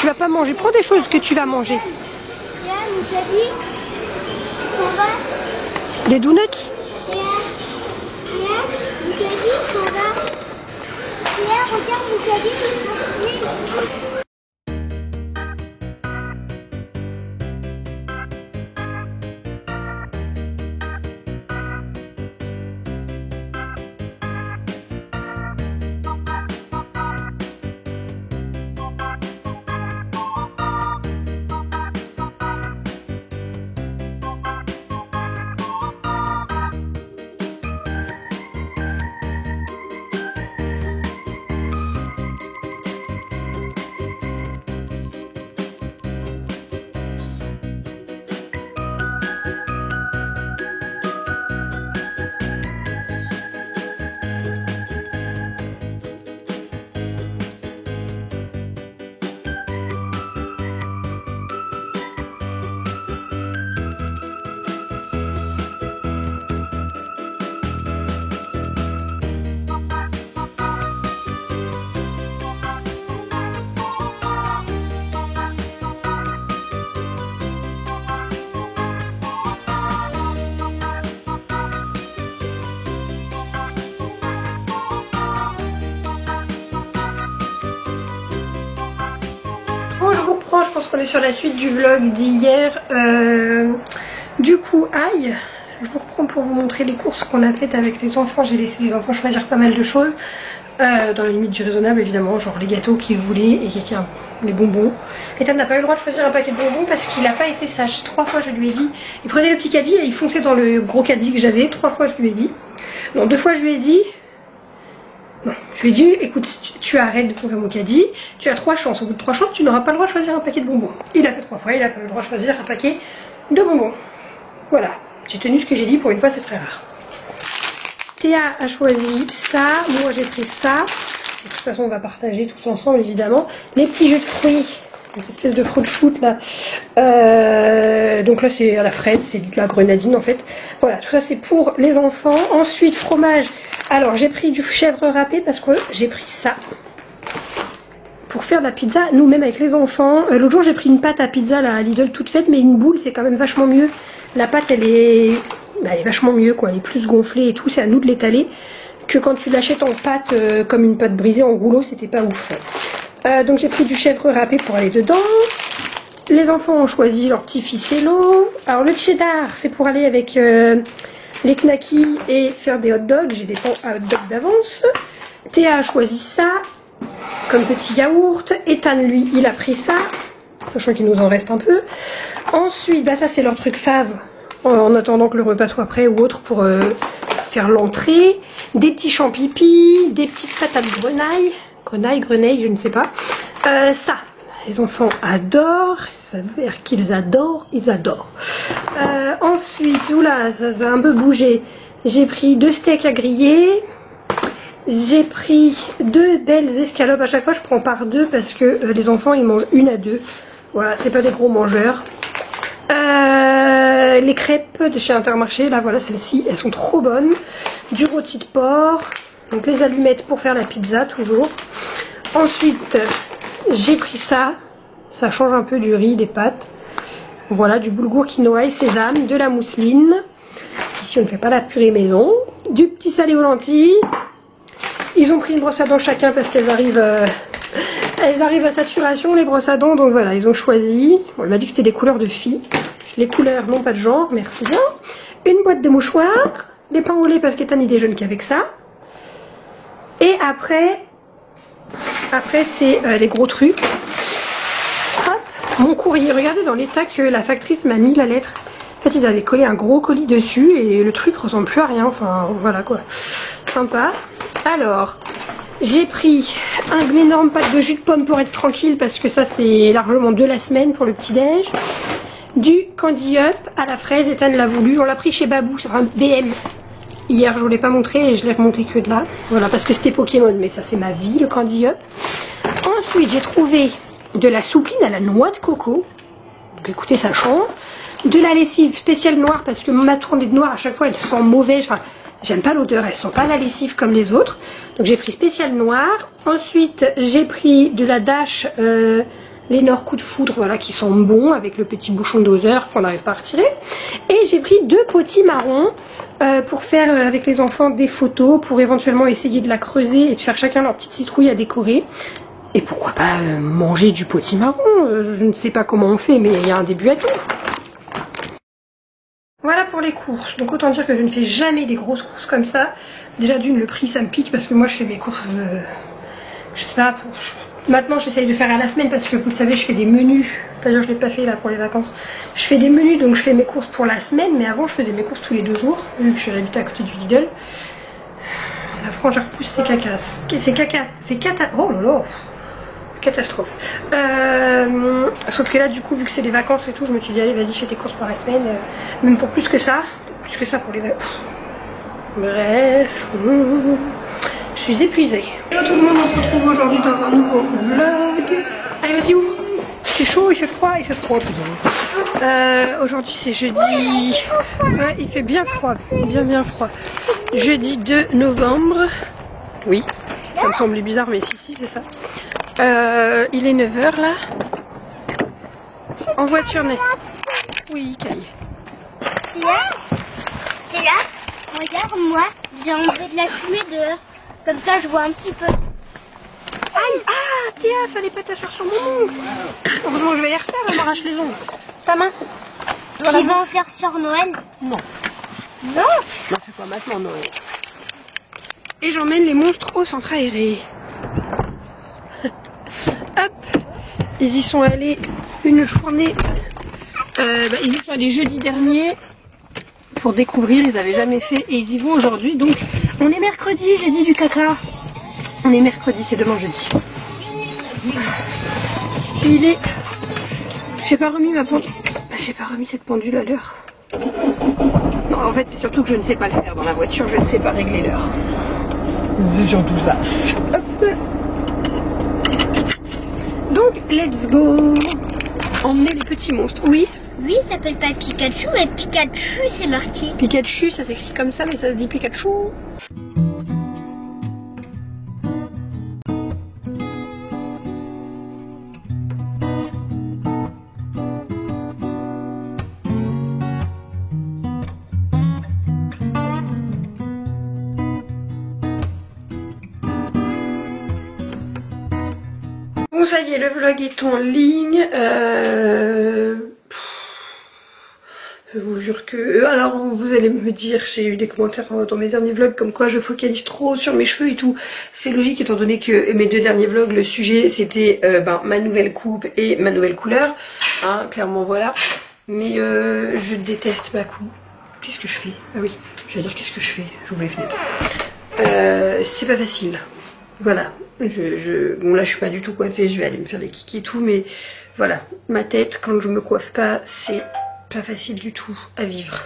tu vas pas manger. Prends des choses que tu vas manger. Des donuts. Bon, je vous reprends, je pense qu'on est sur la suite du vlog d'hier. Du coup, aïe, je vous reprends pour vous montrer les courses qu'on a faites avec les enfants. J'ai laissé les enfants choisir pas mal de choses. Dans la limite du raisonnable évidemment, genre les gâteaux qu'ils voulaient et les bonbons. Ethan n'a pas eu le droit de choisir un paquet de bonbons parce qu'il n'a pas été sage. 3 fois je lui ai dit, il prenait le petit caddie et il fonçait dans le gros caddie que j'avais. 3 fois je lui ai dit, non 2 fois je lui ai dit, non, je lui ai dit écoute tu arrêtes de foncer mon caddie, tu as 3 chances, au bout de 3 chances tu n'auras pas le droit de choisir un paquet de bonbons. Il a fait 3 fois, il n'a pas eu le droit de choisir un paquet de bonbons. Voilà, j'ai tenu ce que j'ai dit, pour une fois c'est très rare. Théa a choisi ça, moi j'ai pris ça. De toute façon on va partager tous ensemble évidemment. Les petits jeux de fruits, des espèces de fruits de shoot là. Donc là c'est à la fraise, c'est de la grenadine en fait. Voilà, tout ça c'est pour les enfants. Ensuite fromage, alors j'ai pris du chèvre râpé parce que j'ai pris ça. Pour faire de la pizza, nous-mêmes avec les enfants. L'autre jour j'ai pris une pâte à pizza là, à Lidl toute faite, mais une boule c'est quand même vachement mieux. La pâte elle est vachement mieux quoi, elle est plus gonflée et tout, c'est à nous de l'étaler. Que quand tu l'achètes en pâte comme une pâte brisée en rouleau, c'était pas ouf. Donc j'ai pris du chèvre râpé pour aller dedans. Les enfants ont choisi leur petit ficello. Alors le cheddar c'est pour aller avec les knackis et faire des hot dogs. J'ai des pains à hot dogs d'avance. Théa a choisi ça comme petit yaourt. Ethan lui il a pris ça, sachant qu'il nous en reste un peu. Ensuite ça c'est leur truc fave en attendant que le repas soit prêt ou autre pour faire l'entrée. Des petits champipis, des petites patates grenaille, je ne sais pas. Ça, les enfants adorent, ça veut dire qu'ils adorent, ils adorent. Ensuite, oula, ça a un peu bougé. J'ai pris 2 steaks à griller. J'ai pris 2 belles escalopes. À chaque fois, je prends par 2 parce que les enfants, ils mangent 1 à 2. Voilà, c'est pas des gros mangeurs. Les crêpes de chez Intermarché, là voilà celles-ci, elles sont trop bonnes. Du rôti de porc, donc les allumettes pour faire la pizza toujours. Ensuite j'ai pris ça, ça change un peu du riz, des pâtes. Voilà, du boulgour quinoa et sésame, de la mousseline, parce qu'ici on ne fait pas la purée maison. Du petit salé aux lentilles. Ils ont pris une brosse à dents chacun parce qu'elles arrivent à saturation les brosses à dents, donc voilà, ils ont choisi. Bon, il m'a dit que c'était des couleurs de filles. Les couleurs, non pas de genre, merci bien. Une boîte de mouchoirs, des pains au lait parce qu'Ethan il déjeune qu'avec ça. Et après c'est les gros trucs. Hop, mon courrier. Regardez dans l'état que la factrice m'a mis la lettre. En fait, ils avaient collé un gros colis dessus et le truc ressemble plus à rien. Enfin, voilà quoi. Sympa. Alors, j'ai pris un énorme pack de jus de pomme pour être tranquille parce que ça c'est largement de la semaine pour le petit-déj. Du Candy Up à la fraise, Ethan l'a voulu. On l'a pris chez Babou, c'est un BM. Hier, je vous l'ai pas montré et je l'ai remonté que de là. Voilà, parce que c'était Pokémon, mais ça c'est ma vie, le Candy Up. Ensuite, j'ai trouvé de la soupline à la noix de coco. Donc écoutez, ça change. De la lessive spéciale noire, parce que ma tournée de noir, à chaque fois, elle sent mauvais. Enfin, j'aime pas l'odeur, elle sent pas la lessive comme les autres. Donc j'ai pris spéciale noire. Ensuite, j'ai pris de la Dash les Nord Coup de Foudre, voilà, qui sont bons avec le petit bouchon de doseur qu'on n'arrive pas à retirer. Et j'ai pris 2 potimarrons pour faire avec les enfants des photos, pour éventuellement essayer de la creuser et de faire chacun leur petite citrouille à décorer. Et pourquoi pas manger du potimarron, je ne sais pas comment on fait, mais il y a un début à tout. Voilà pour les courses, donc autant dire que je ne fais jamais des grosses courses comme ça. Déjà d'une, le prix ça me pique parce que moi je fais mes courses, je sais pas, maintenant j'essaye de faire à la semaine parce que vous le savez je fais des menus. D'ailleurs je l'ai pas fait là pour les vacances. Je fais des menus donc je fais mes courses pour la semaine, mais avant je faisais mes courses tous les 2 jours, vu que je suis habitée à côté du Lidl. La frangère pousse c'est caca, c'est cata, oh là là, catastrophe. Sauf que là du coup vu que c'est les vacances et tout, je me suis dit allez vas-y fais tes courses pour la semaine, même pour plus que ça pour les vacances. Bref, je suis épuisée. Hello tout le monde, on se retrouve aujourd'hui dans un nouveau vlog. Allez vas-y ouvre. C'est chaud, il fait froid putain. Aujourd'hui c'est jeudi. Ouais, il fait bien froid, bien froid. Jeudi 2 novembre. Oui, ça me semblait bizarre mais si c'est ça. Il est 9 h là. En voiture, né. Oui, Caille. T'es là. Regarde, moi, j'ai enlevé de la fumée dehors. Comme ça, je vois un petit peu. Aïe, ah, Théa, fallait pas t'asseoir sur mon ongle. Heureusement, je vais les refaire, elle m'arrache les ongles. Ta main. Voilà. Tu vas en faire sur Noël? Non. Non? Non, c'est pas maintenant, Noël. Et j'emmène les monstres au centre aéré. Hop, ils y sont allés une journée. Ils y sont allés jeudi dernier pour découvrir, ils n'avaient jamais fait et ils y vont aujourd'hui. Donc on est mercredi, j'ai dit du caca. On est mercredi, c'est demain jeudi. Il est. J'ai pas remis ma pendule. J'ai pas remis cette pendule à l'heure. Non, en fait, c'est surtout que je ne sais pas le faire dans la voiture, je ne sais pas régler l'heure. C'est surtout ça. Hop. Donc, let's go. Emmener les petits monstres. Oui. Oui, ça s'appelle pas Pikachu, mais Pikachu, c'est marqué. Pikachu, ça s'écrit comme ça, mais ça se dit Pikachu. Bon, ça y est, le vlog est en ligne. Je vous jure que... Alors vous allez me dire, j'ai eu des commentaires dans mes derniers vlogs comme quoi je focalise trop sur mes cheveux et tout. C'est logique étant donné que mes 2 derniers vlogs, le sujet c'était ma nouvelle coupe et ma nouvelle couleur. Hein, clairement voilà. Mais je déteste ma coupe. Qu'est-ce que je fais? Ah oui, je vais dire qu'est-ce que je fais. J'ouvre les fenêtres. C'est pas facile. Voilà. Bon là je suis pas du tout coiffée, je vais aller me faire des kikis et tout. Mais voilà, ma tête quand je me coiffe pas, c'est... pas facile du tout à vivre,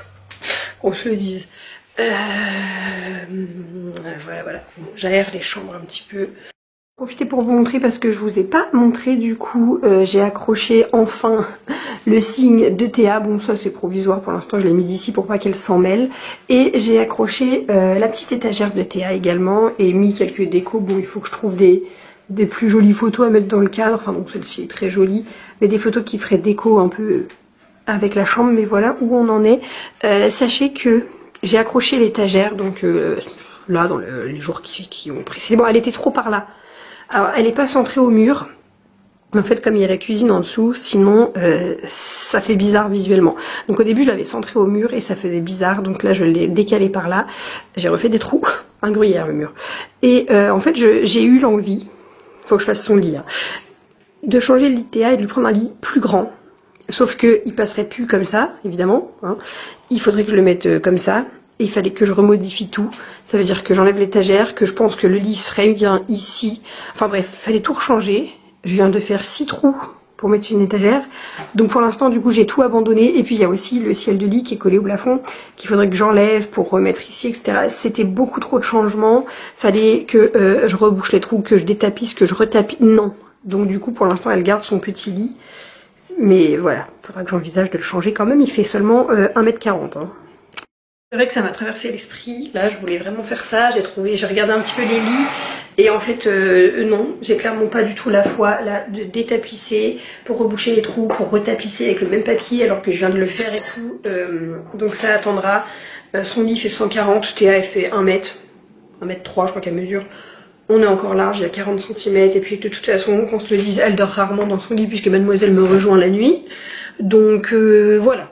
on se le dise. Voilà, j'aère les chambres un petit peu. Profitez pour vous montrer parce que je vous ai pas montré du coup, j'ai accroché enfin le signe de Théa. Bon ça c'est provisoire pour l'instant, je l'ai mis d'ici pour pas qu'elle s'en mêle. Et j'ai accroché la petite étagère de Théa également et mis quelques décos. Bon il faut que je trouve des plus jolies photos à mettre dans le cadre, enfin donc celle-ci est très jolie, mais des photos qui feraient déco un peu... avec la chambre, mais voilà où on en est. Sachez que j'ai accroché l'étagère, donc là dans les jours qui ont précédé. Bon, elle était trop par là. Alors elle n'est pas centrée au mur. En fait, comme il y a la cuisine en dessous, sinon ça fait bizarre visuellement. Donc au début je l'avais centrée au mur et ça faisait bizarre. Donc là je l'ai décalée par là. J'ai refait des trous, un gruyère le mur. Et en fait j'ai eu l'envie, faut que je fasse son lit, hein, de changer le lit de Théa et de lui prendre un lit plus grand. Sauf que il passerait plus comme ça, évidemment. Hein. Il faudrait que je le mette comme ça. Et il fallait que je remodifie tout. Ça veut dire que j'enlève l'étagère, que je pense que le lit serait bien ici. Enfin bref, il fallait tout rechanger. Je viens de faire 6 trous pour mettre une étagère. Donc pour l'instant, du coup, j'ai tout abandonné. Et puis il y a aussi le ciel de lit qui est collé au plafond, qu'il faudrait que j'enlève pour remettre ici, etc. C'était beaucoup trop de changements. Fallait que je rebouche les trous, que je détapisse, que je retapisse. Non. Donc du coup, pour l'instant, elle garde son petit lit. Mais voilà, il faudra que j'envisage de le changer quand même, il fait seulement 1m40. Hein. C'est vrai que ça m'a traversé l'esprit, là je voulais vraiment faire ça, j'ai regardé un petit peu les lits, Et en fait non, j'ai clairement pas du tout la foi là de détapisser pour reboucher les trous, pour retapisser avec le même papier alors que je viens de le faire et tout. Donc ça attendra. Son lit fait 140, Théa elle fait 1 mètre, 1 mètre 3 je crois qu'elle mesure. On est encore large, il y a 40 cm et puis de toute façon qu'on se le dise, elle dort rarement dans son lit puisque mademoiselle me rejoint la nuit. Donc voilà.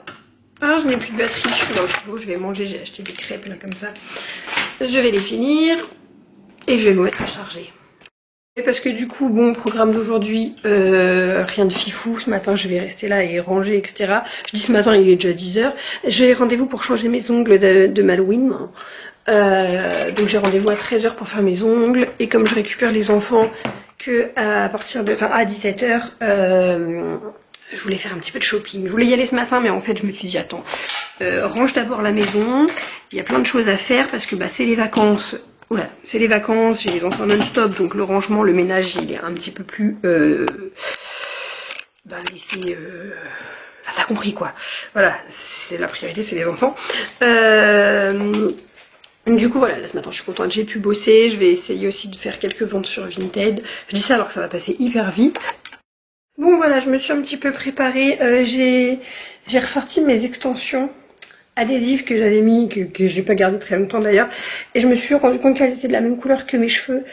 Ah, je n'ai plus de batterie, je suis dans le frigo, je vais manger, j'ai acheté des crêpes là comme ça. Je vais les finir et je vais vous mettre à charger. Et parce que du coup, bon, programme d'aujourd'hui, rien de fifou. Ce matin, je vais rester là et ranger, etc. Je dis ce matin, il est déjà 10 h. J'ai rendez-vous pour changer mes ongles de Malouine. Donc j'ai rendez-vous à 13 h pour faire mes ongles. Et comme je récupère les enfants que à partir de, enfin à 17 h, je voulais faire un petit peu de shopping. Je voulais y aller ce matin, mais en fait, je me suis dit, attends, range d'abord la maison. Il y a plein de choses à faire parce que bah, c'est les vacances. Voilà, c'est les vacances, j'ai les enfants non-stop, donc le rangement, le ménage, il est un petit peu plus bah laissé enfin, t'as compris quoi. Voilà, c'est la priorité, c'est les enfants. Du coup voilà, là ce matin je suis contente, j'ai pu bosser. Je vais essayer aussi de faire quelques ventes sur Vinted. Je dis ça alors que ça va passer hyper vite. Bon voilà, je me suis un petit peu préparée. J'ai ressorti mes extensions adhésifs que j'avais mis, que j'ai pas gardé très longtemps d'ailleurs, et je me suis rendu compte qu'elles étaient de la même couleur que mes cheveux.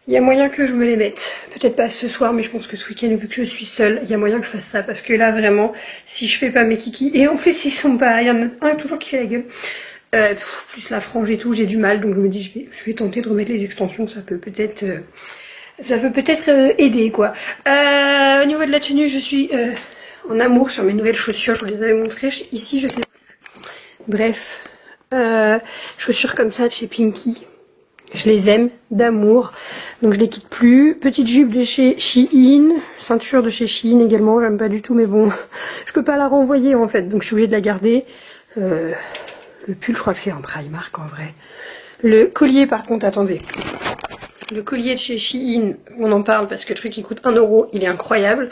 Il y a moyen que je me les mette, peut-être pas ce soir, mais je pense que ce week-end, vu que je suis seule, il y a moyen que je fasse ça, parce que là vraiment, si je fais pas mes kikis, et en plus ils sont pas, il y en a un toujours qui fait la gueule, plus la frange et tout, j'ai du mal, donc je me dis je vais tenter de remettre les extensions, ça peut peut-être aider quoi. Au niveau de la tenue, je suis en amour sur mes nouvelles chaussures, je vous les avais montrées, ici je sais plus. Bref, chaussures comme ça de chez Pinky, je les aime d'amour, donc je les quitte plus. Petite jupe de chez Shein, ceinture de chez Shein également, j'aime pas du tout, mais bon, je peux pas la renvoyer en fait, donc je suis obligée de la garder. Le pull, je crois que c'est en Primark en vrai. Le collier par contre, attendez. Le collier de chez Shein, on en parle parce que le truc il coûte 1 €, il est incroyable.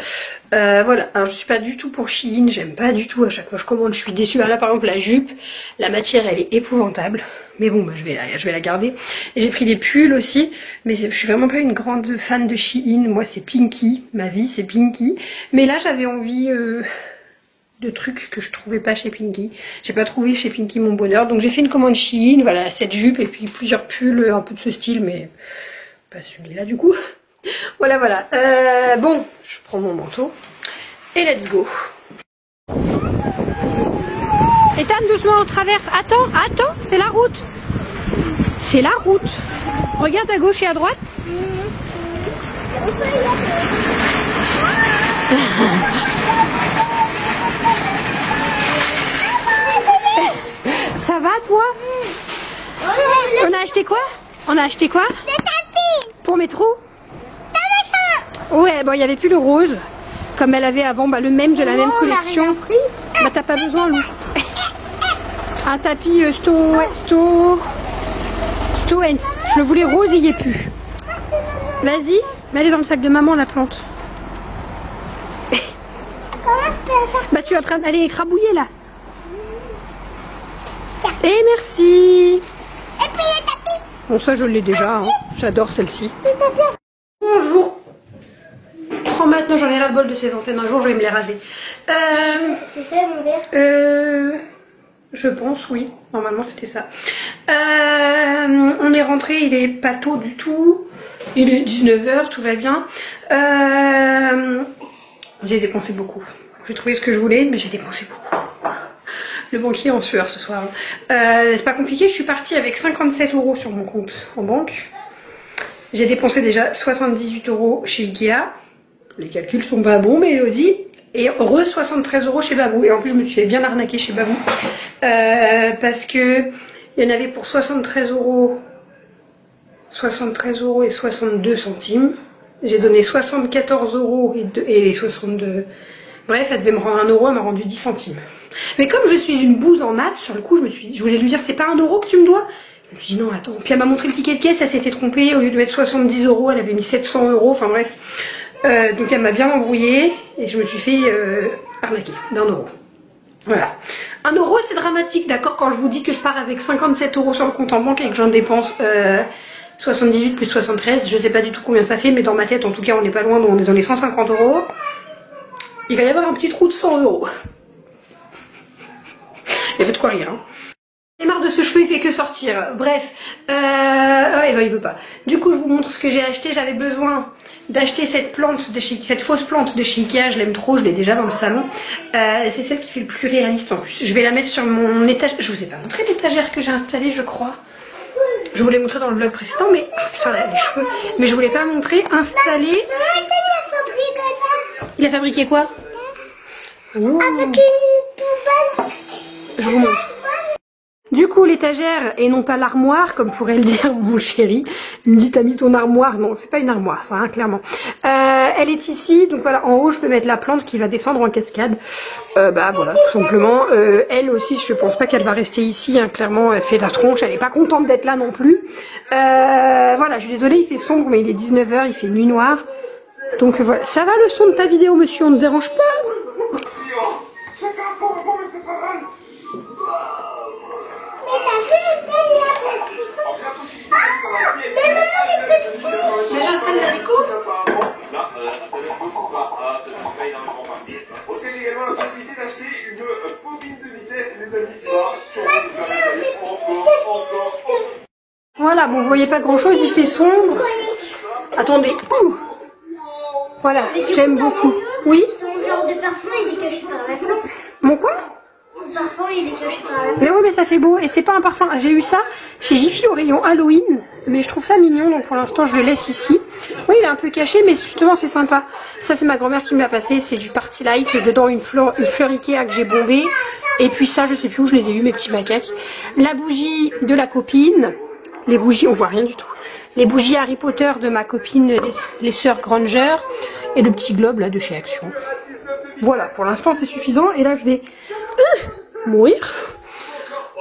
Voilà, alors je suis pas du tout pour Shein, j'aime pas du tout, à chaque fois que je commande je suis déçue. Alors là par exemple la jupe, la matière elle est épouvantable, mais bon bah, je vais la garder. Et j'ai pris des pulls aussi, mais je suis vraiment pas une grande fan de Shein, moi c'est Pinky, ma vie c'est Pinky. Mais là j'avais envie de trucs que je trouvais pas chez Pinky. J'ai pas trouvé chez Pinky mon bonheur, donc j'ai fait une commande Shein, voilà cette jupe et puis plusieurs pulls un peu de ce style, mais pas celui-là du coup. Voilà. Bon, je prends mon manteau et let's go. Ethan, doucement, on traverse. Attends, c'est la route. C'est la route. Regarde à gauche et à droite. Ça va toi? On a acheté quoi? Des tapis. Pour mes trous? Ouais, bon, il n'y avait plus le rose, comme elle avait avant, bah, le même de la même collection. Bah, t'as pas besoin, Lou. Un tapis Sto. Je le voulais rose, il n'y est plus. Vas-y, mets-les dans le sac de maman, la plante. Bah, tu es en train d'aller écrabouiller là. Et merci. Et puis le tapis. Bon, ça, je l'ai déjà, hein. J'adore celle-ci. Bonjour. Maintenant j'en ai ras le bol de ces antennes, un jour je vais me les raser. C'est ça mon verre? Je pense oui, normalement c'était ça. On est rentré, il est pas tôt du tout, il est 19 h, tout va bien. J'ai dépensé beaucoup, j'ai trouvé ce que je voulais mais j'ai dépensé beaucoup. Le banquier en sueur ce soir. C'est pas compliqué, je suis partie avec 57 € sur mon compte en banque. J'ai dépensé déjà 78 € chez Ikea. Les calculs sont pas bons, mais Elodie. Et 73 € chez Babou. Et en plus, je me suis fait bien arnaquer chez Babou. Parce que il y en avait pour 73 €. 73 € et 62 centimes. J'ai donné 74 € et 62. Bref, elle devait me rendre 1 €, elle m'a rendu 10 centimes. Mais comme je suis une bouse en maths, sur le coup, je voulais lui dire, c'est pas 1 € que tu me dois? Je me suis dit non, attends. Puis elle m'a montré le ticket de caisse, elle s'était trompée. Au lieu de mettre 70 €, elle avait mis 700 €. Enfin bref. Donc elle m'a bien embrouillée et je me suis fait arnaquer d'1 €. Voilà. 1 € c'est dramatique, d'accord, quand je vous dis que je pars avec 57 € sur le compte en banque et que j'en dépense 78 plus 73, je sais pas du tout combien ça fait, mais dans ma tête en tout cas on n'est pas loin, donc on est dans les 150 €. Il va y avoir un petit trou de 100 €. Il y avait de quoi rire, hein. J'ai marre de ce cheveu, il fait que sortir. Bref, ouais, non, il veut pas. Du coup, je vous montre ce que j'ai acheté. J'avais besoin d'acheter cette plante de chez, cette fausse plante de chez Ikea. Je l'aime trop, je l'ai déjà dans le salon. C'est celle qui fait le plus réaliste en plus. Je vais la mettre sur mon étagère. Je vous ai pas montré l'étagère que j'ai installée, je crois. Je vous l'ai montré dans le vlog précédent, mais oh, putain, là, les cheveux. Mais je voulais pas montrer. Installer. Il a fabriqué quoi? Avec une poubelle. Je vous montre. Du coup, l'étagère, et non pas l'armoire, comme pourrait le dire mon chéri. Il me dit, t'as mis ton armoire. Non, c'est pas une armoire, ça, hein, clairement. Elle est ici, donc voilà, en haut, je peux mettre la plante qui va descendre en cascade. Bah voilà, tout simplement. Elle aussi, je pense pas qu'elle va rester ici, hein, clairement, elle fait la tronche, elle est pas contente d'être là non plus. Voilà, je suis désolée, il fait sombre, mais il est 19 h, il fait nuit noire. Donc voilà, ça va le son de ta vidéo, monsieur, on ne dérange pas? Mais j'installe la déco. J'ai également la possibilité d'acheter une bobine de vitesse, les amis. Voilà, bon, vous voyez pas grand chose, il fait sombre. Attendez. Ouh. Voilà, j'aime beaucoup. Oui? Ton genre de parfum, il est caché par la vêtement. Mon quoi? Ton parfum, il est caché par la vêtement. Mais oui, mais ça fait beau. Et c'est pas un parfum. J'ai eu ça chez Jiffy au rayon Halloween. Mais je trouve ça mignon, donc pour l'instant, je le laisse ici. Oui, il est un peu caché, mais justement, c'est sympa. Ça, c'est ma grand-mère qui me l'a passé. C'est du Party Light. Dedans, une fleur Ikea que j'ai bombée. Et puis ça, je sais plus où je les ai eu, mes petits macaques. La bougie de la copine. Les bougies, on voit rien du tout. Les bougies Harry Potter de ma copine, les sœurs Granger. Et le petit globe, là, de chez Action. Voilà, pour l'instant, c'est suffisant. Et là, je vais mourir.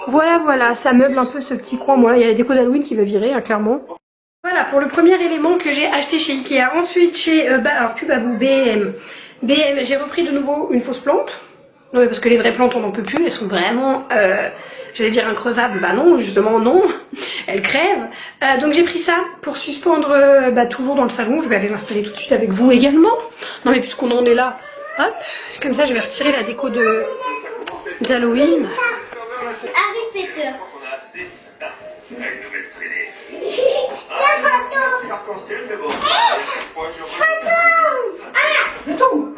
Voilà, voilà, ça meuble un peu ce petit coin. Bon, là, il y a la déco d'Halloween qui va virer, hein, clairement. Voilà, pour le premier élément que j'ai acheté chez Ikea. Ensuite, chez, alors, pub à vous, BM. BM, j'ai repris de nouveau une fausse plante. Non, mais parce que les vraies plantes, on n'en peut plus. Elles sont vraiment, j'allais dire increvables. Bah non, justement, non. Elles crèvent. Donc, j'ai pris ça pour suspendre, toujours dans le salon. Je vais aller l'installer tout de suite avec vous également. Non, mais puisqu'on en est là, hop. Comme ça, je vais retirer la déco d'Halloween. Harry Potter. Je tombe.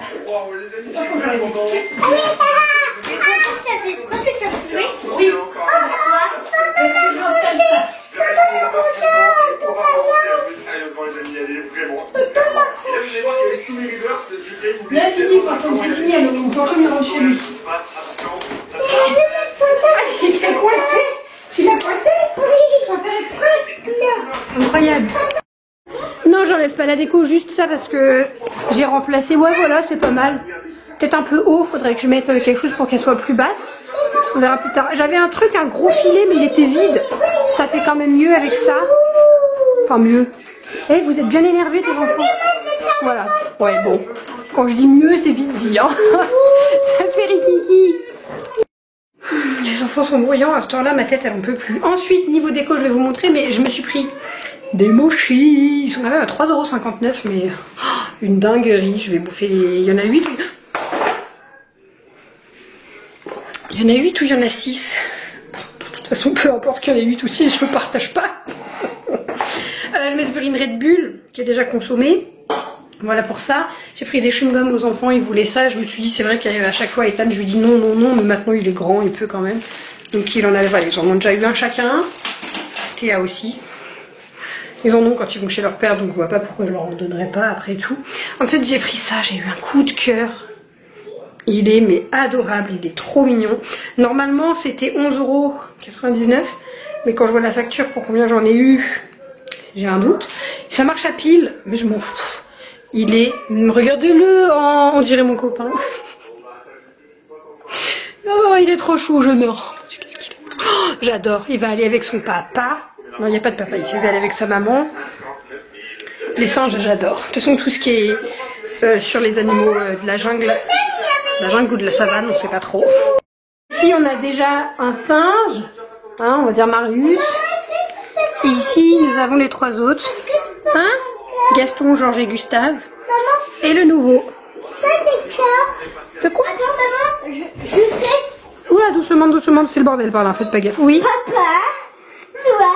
Oui. Il a fini, Fantôme, c'est fini, Halloween. Fantôme, il rentre chez lui. Il s'est coincé. Tu l'as coincé? Oui. Faut faire exprès. Non. Incroyable. Non, j'enlève pas la déco, juste ça parce que j'ai remplacé. Ouais, voilà, c'est pas mal. Peut-être un peu haut, faudrait que je mette quelque chose pour qu'elle soit plus basse. On verra plus tard. J'avais un truc, un gros filet, mais il était vide. Ça fait quand même mieux avec ça. Enfin, mieux. Eh, vous êtes bien énervés, tes enfants? Voilà. Ouais, bon. Quand je dis mieux, c'est vite dit, hein. Ça fait rikiki. Les enfants sont bruyants, à ce temps-là, ma tête, elle en peut plus. Ensuite, niveau déco, je vais vous montrer, mais je me suis pris des mochis. Ils sont quand même à 3,59 €, mais une dinguerie. Je vais bouffer. Il y en a 8. Il y en a 8 ou il y en a 6. De toute façon, peu importe qu'il y en ait 8 ou 6, je ne partage pas. Je me suis pris une Red Bull qui est déjà consommée. Voilà pour ça. J'ai pris des chewing-gums aux enfants, ils voulaient ça. Je me suis dit, c'est vrai qu'à chaque fois, Ethan, je lui dis non, non, non, mais maintenant il est grand, il peut quand même. Donc il en avait, voilà, ils en ont déjà eu un chacun. Théa aussi. Ils en ont quand ils vont chez leur père, donc je vois pas pourquoi je leur en donnerais pas après tout. Ensuite, j'ai pris ça, j'ai eu un coup de cœur. Il est mais adorable, il est trop mignon. Normalement, c'était 11,99 €. Mais quand je vois la facture pour combien j'en ai eu, j'ai un doute. Ça marche à pile, mais je m'en fous. Il est... Regardez-le, on dirait mon copain. Oh, il est trop chou, je meurs. Oh, j'adore, il va aller avec son papa. Non, il n'y a pas de papa ici, il va aller avec sa maman. Les singes, j'adore. De toute façon, tout ce qui est sur les animaux de la jungle ou de la savane, on ne sait pas trop. Ici, on a déjà un singe, hein, on va dire Marius. Et ici, nous avons les 3 autres. Hein? Gaston, Georges et Gustave. Et le nouveau. Ça des cœurs. De quoi? Attends, maman, je sais. Oula, doucement, doucement, c'est le bordel par là, faites pas gaffe. Oui? Papa, toi,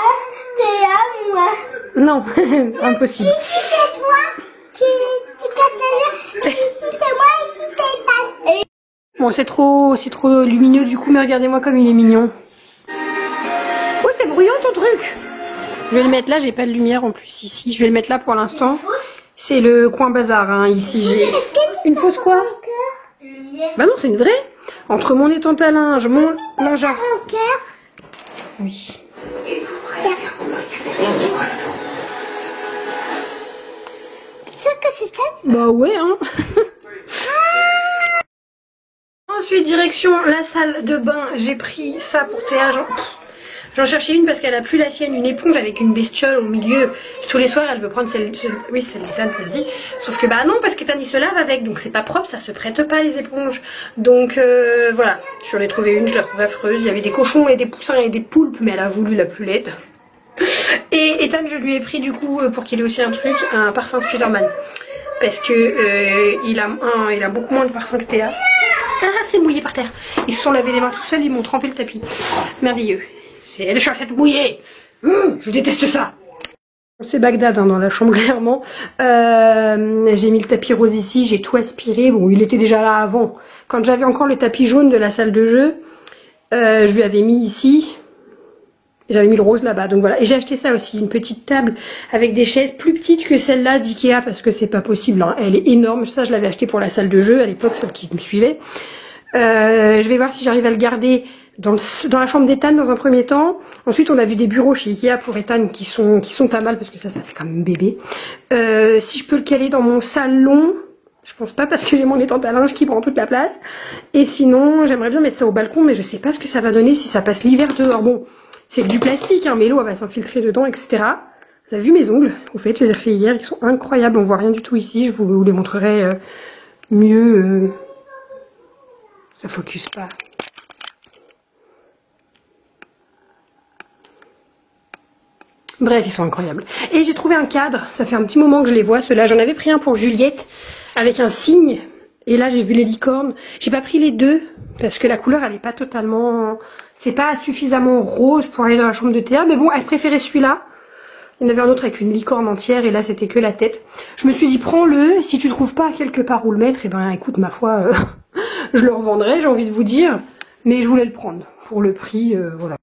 t'es à moi. Non, impossible. Ici c'est toi qui casses les yeux. Ici c'est moi, ici c'est ta. Et... Bon, c'est trop lumineux du coup, mais regardez-moi comme il est mignon. Oh, c'est bruyant ton truc. Je vais le mettre là, j'ai pas de lumière en plus ici. Je vais le mettre là pour l'instant. C'est le coin bazar, hein. Ici j'ai une fausse quoi? Bah non, c'est une vraie. Entre mon étante à linge, mon linge à... Un cœur. Oui. T'es sûr que c'est ça? Bah ouais, hein. Ensuite, direction la salle de bain. J'ai pris ça pour Théa. J'en cherchais une parce qu'elle a plus la sienne, une éponge avec une bestiole au milieu. Tous les soirs, elle veut prendre celle d'Ethan, celle-ci. Sauf que bah non, parce qu'Ethan il se lave avec, donc c'est pas propre, ça se prête pas les éponges. Donc voilà, j'en ai trouvé une, je la trouve affreuse. Il y avait des cochons et des poussins et des poulpes, mais elle a voulu la plus laide. Et Ethan, je lui ai pris du coup pour qu'il ait aussi un parfum Spiderman. Parce que il a beaucoup moins de parfum que Théa. Ah, c'est mouillé par terre. Ils se sont lavés les mains tout seuls, ils m'ont trempé le tapis. Merveilleux. C'est les chaussettes mouillées. Je déteste ça. C'est Bagdad hein, dans la chambre clairement. J'ai mis le tapis rose ici, j'ai tout aspiré. Bon, il était déjà là avant. Quand j'avais encore le tapis jaune de la salle de jeu, je lui avais mis ici. J'avais mis le rose là-bas, donc voilà. Et j'ai acheté ça aussi, une petite table avec des chaises plus petites que celle-là d'Ikea parce que c'est pas possible. Hein. Elle est énorme. Ça, je l'avais acheté pour la salle de jeu à l'époque, celle qui me suivait. Je vais voir si j'arrive à le garder dans la chambre d'Ethan dans un premier temps. Ensuite, on a vu des bureaux chez Ikea pour Ethan qui sont pas mal parce que ça fait quand même bébé. Si je peux le caler dans mon salon, je pense pas parce que j'ai mon étante à linge qui prend toute la place. Et sinon, j'aimerais bien mettre ça au balcon, mais je sais pas ce que ça va donner si ça passe l'hiver dehors. Bon. C'est du plastique, hein, mais l'eau va s'infiltrer dedans, etc. Vous avez vu mes ongles? Au fait, je les ai refaits hier, ils sont incroyables, on voit rien du tout ici, je vous les montrerai mieux. Ça focus pas. Bref, ils sont incroyables. Et j'ai trouvé un cadre, ça fait un petit moment que je les vois, ceux-là. J'en avais pris un pour Juliette, avec un cygne. Et là, j'ai vu les licornes. J'ai pas pris les deux, parce que la couleur, elle est pas totalement... C'est pas suffisamment rose pour aller dans la chambre de Théa. Mais bon, elle préférait celui-là. Il y en avait un autre avec une licorne entière, et là, c'était que la tête. Je me suis dit, prends-le. Si tu trouves pas quelque part où le mettre, et ben écoute, ma foi, je le revendrai, j'ai envie de vous dire. Mais je voulais le prendre. Pour le prix, voilà.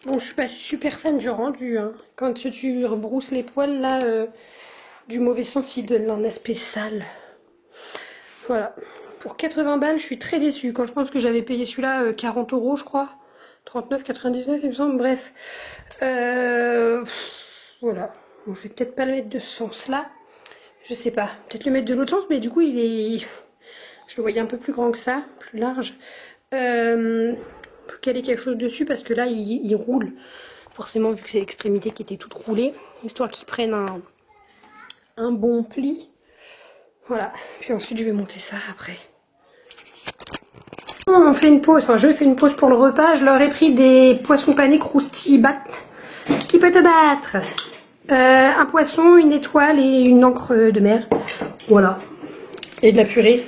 Bon, je suis pas super fan du rendu. Hein. Quand tu rebrousses les poils, là, du mauvais sens, il donne un aspect sale. Voilà. Pour 80 balles, je suis très déçue. Quand je pense que j'avais payé celui-là 40 €, je crois. 39,99 il me semble. Bref. Voilà. Bon, je vais peut-être pas le mettre de ce sens-là. Je sais pas. Peut-être le mettre de l'autre sens, mais du coup, il est... Je le voyais un peu plus grand que ça, plus large. Pour caler quelque chose dessus parce que là il roule forcément vu que c'est l'extrémité qui était toute roulée, histoire qu'il prenne un bon pli. Voilà, puis ensuite je vais monter ça après. On fait une pause, enfin je fais une pause pour le repas. Je leur ai pris des poissons panés croustilles bat qui peut te battre, un poisson, une étoile et une encre de mer, voilà, et de la purée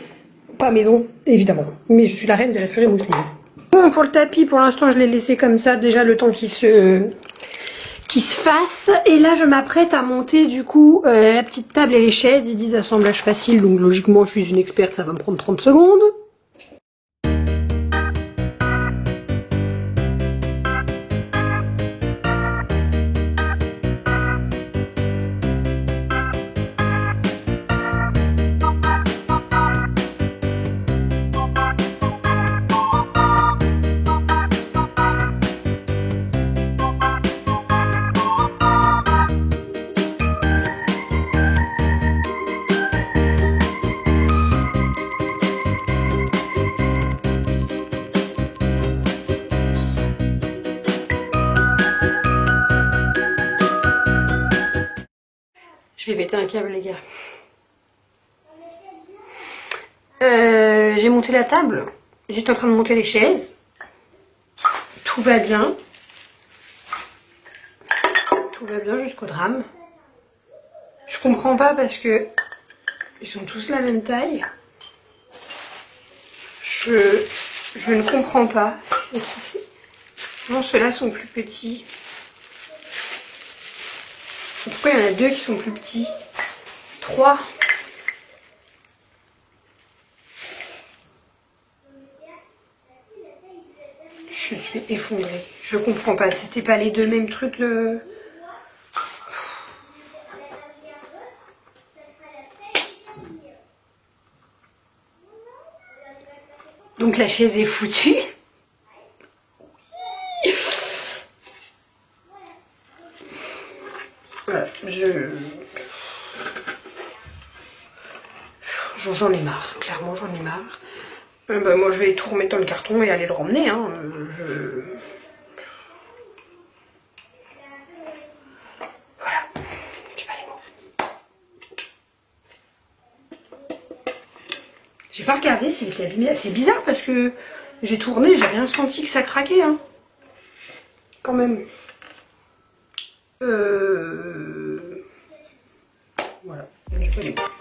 Pas maison, évidemment. Mais je suis la reine de la purée mousseline. Bon, pour le tapis, pour l'instant, je l'ai laissé comme ça, déjà le temps qu'il se fasse. Et là, je m'apprête à monter, du coup, la petite table et les chaises. Ils disent assemblage facile, donc logiquement, je suis une experte, ça va me prendre 30 secondes. Je vais péter un câble, les gars. J'ai monté la table. J'étais en train de monter les chaises. Tout va bien. Tout va bien jusqu'au drame. Je comprends pas parce que ils sont tous la même taille. Je ne comprends pas. Non, ceux-là sont plus petits. Pourquoi il y en a 2 qui sont plus petits? 3. Je suis effondrée. Je comprends pas. C'était pas les 2 mêmes trucs le... Donc la chaise est foutue. Voilà, j'en ai marre, clairement j'en ai marre. Bah, moi je vais tout remettre dans le carton et aller le ramener. Hein. Voilà, j'ai pas les mots. J'ai pas regardé s'il était abîmé. C'est bizarre parce que j'ai tourné, j'ai rien senti que ça craquait. Hein. Quand même. Voilà, j'ai pas les mots.